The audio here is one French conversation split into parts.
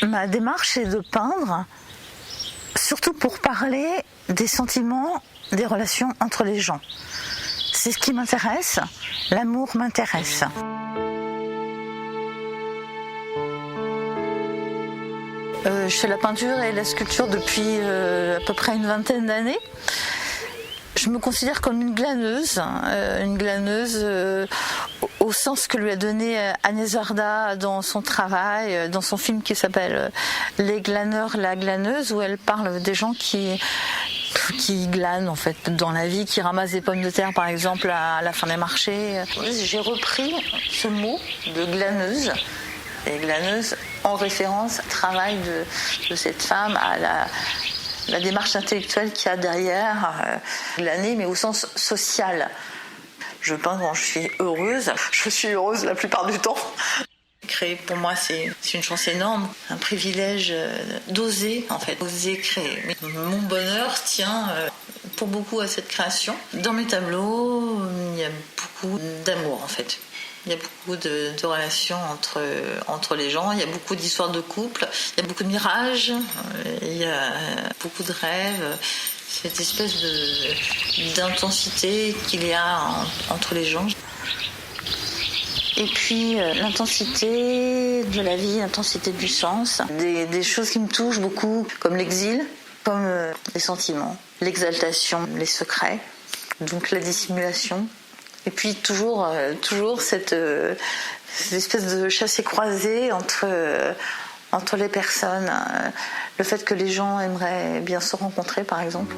Ma démarche est de peindre, surtout pour parler des sentiments, des relations entre les gens. C'est ce qui m'intéresse, l'amour m'intéresse. Je fais la peinture et la sculpture depuis à peu près une vingtaine d'années. Je me considère comme une glaneuse au sens que lui a donné Agnès Varda dans son travail, dans son film qui s'appelle Les glaneurs, la glaneuse, où elle parle des gens qui glanent en fait dans la vie, qui ramassent des pommes de terre par exemple à la fin des marchés. J'ai repris ce mot de glaneuse, et glaneuse en référence au travail de cette femme, à la démarche intellectuelle qu'il y a derrière l'année, mais au sens social. Je peins quand je suis heureuse. Je suis heureuse la plupart du temps. Créer, pour moi, c'est une chance énorme, un privilège d'oser, en fait, oser créer. Mais mon bonheur tient pour beaucoup à cette création. Dans mes tableaux, il y a beaucoup d'amour, en fait. Il y a beaucoup de relations entre les gens, il y a beaucoup d'histoires de couple, il y a beaucoup de mirages, il y a beaucoup de rêves, cette espèce d'intensité qu'il y a entre les gens. Et puis l'intensité de la vie, l'intensité du sens, des choses qui me touchent beaucoup, comme l'exil, comme les sentiments, l'exaltation, les secrets, donc la dissimulation. Et puis toujours cette espèce de chassé-croisé entre les personnes. Le fait que les gens aimeraient bien se rencontrer, par exemple.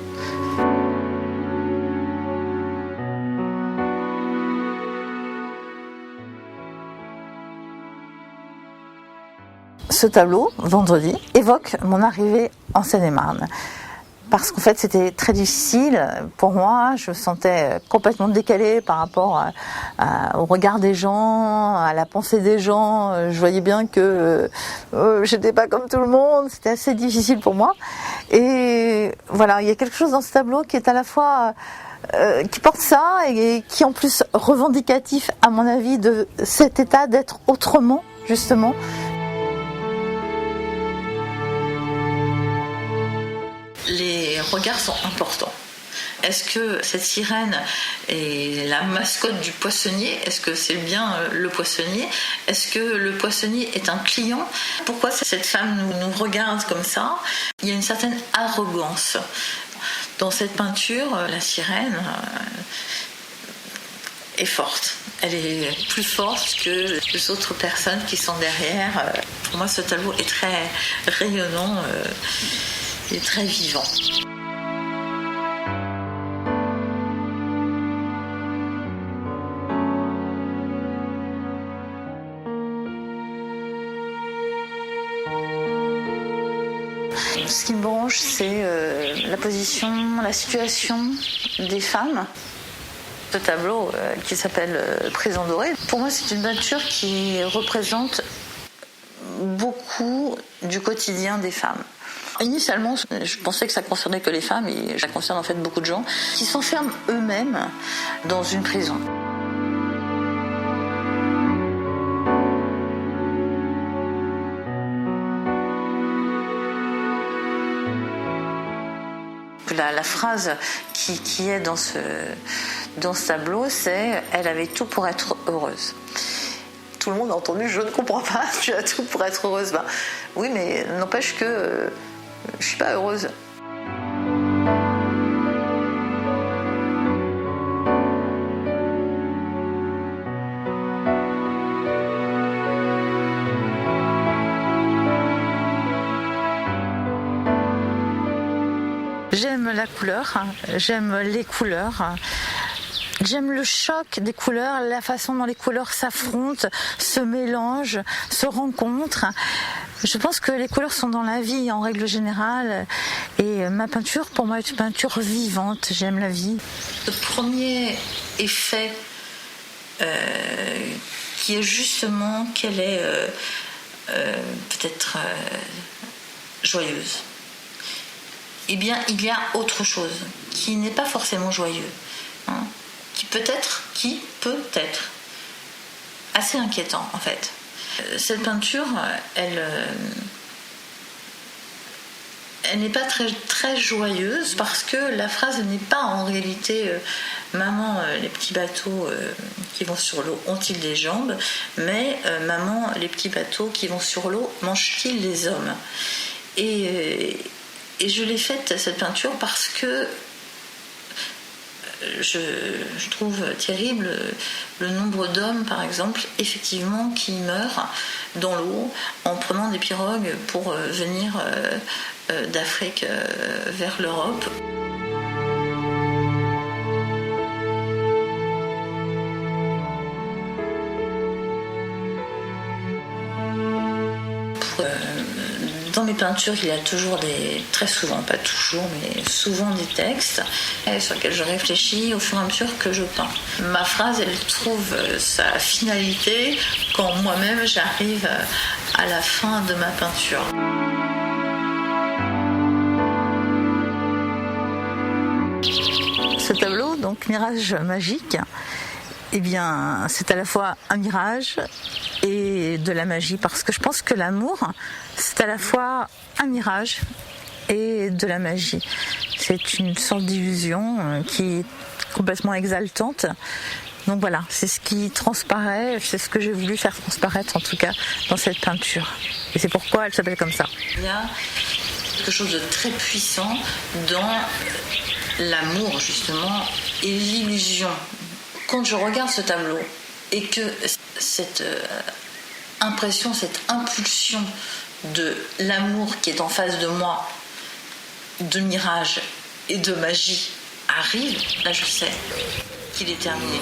Ce tableau, vendredi, évoque mon arrivée en Seine-et-Marne. Parce qu'en fait, c'était très difficile pour moi. Je me sentais complètement décalée par rapport au regard des gens, à la pensée des gens. Je voyais bien que j'étais pas comme tout le monde. C'était assez difficile pour moi. Et voilà, il y a quelque chose dans ce tableau qui est à la fois qui porte ça et qui est en plus revendicatif, à mon avis, de cet état d'être autrement, justement. Les regards sont importants. Est-ce que cette sirène est la mascotte du poissonnier ? Est-ce que c'est bien le poissonnier ? Est-ce que le poissonnier est un client ? Pourquoi cette femme nous regarde comme ça ? Il y a une certaine arrogance. Dans cette peinture, la sirène est forte. Elle est plus forte que les autres personnes qui sont derrière. Pour moi, ce tableau est très rayonnant. Il est très vivant. Ce qui me branche, c'est la position, la situation des femmes. Ce tableau qui s'appelle Prison dorée, pour moi, c'est une peinture qui représente beaucoup du quotidien des femmes. Initialement, je pensais que ça concernait que les femmes, et ça concerne en fait beaucoup de gens qui s'enferment eux-mêmes dans une prison. La phrase qui est dans ce tableau, c'est « Elle avait tout pour être heureuse ». Tout le monde a entendu « Je ne comprends pas, tu as tout pour être heureuse ». Ben, oui, mais n'empêche que je suis pas heureuse. J'aime la couleur, j'aime les couleurs. J'aime le choc des couleurs, la façon dont les couleurs s'affrontent, se mélangent, se rencontrent. Je pense que les couleurs sont dans la vie en règle générale, et ma peinture, pour moi, est une peinture vivante. J'aime la vie. Le premier effet qui est justement qu'elle est peut-être joyeuse. Eh bien, il y a autre chose qui n'est pas forcément joyeux, hein, qui peut être assez inquiétant en fait. Cette peinture, elle Elle n'est pas très, très joyeuse parce que la phrase n'est pas en réalité maman, les petits bateaux qui vont sur l'eau ont-ils des jambes, mais maman, les petits bateaux qui vont sur l'eau mangent-ils les hommes? Et je l'ai faite, cette peinture, parce que je trouve terrible le nombre d'hommes, par exemple, effectivement, qui meurent dans l'eau en prenant des pirogues pour venir d'Afrique vers l'Europe. Dans mes peintures, il y a toujours très souvent, pas toujours, mais souvent des textes sur lesquels je réfléchis au fur et à mesure que je peins. Ma phrase, elle trouve sa finalité quand moi-même j'arrive à la fin de ma peinture. Ce tableau, donc Mirage magique, eh bien, c'est à la fois un mirage et de la magie, parce que je pense que l'amour, c'est à la fois un mirage et de la magie. C'est une sorte d'illusion qui est complètement exaltante. Donc voilà, c'est ce qui transparaît, c'est ce que j'ai voulu faire transparaître en tout cas dans cette peinture. Et c'est pourquoi elle s'appelle comme ça. Il y a quelque chose de très puissant dans l'amour justement et l'illusion. Quand je regarde ce tableau et que cette impression, cette impulsion de l'amour qui est en face de moi, de mirage et de magie arrive, là je sais qu'il est terminé.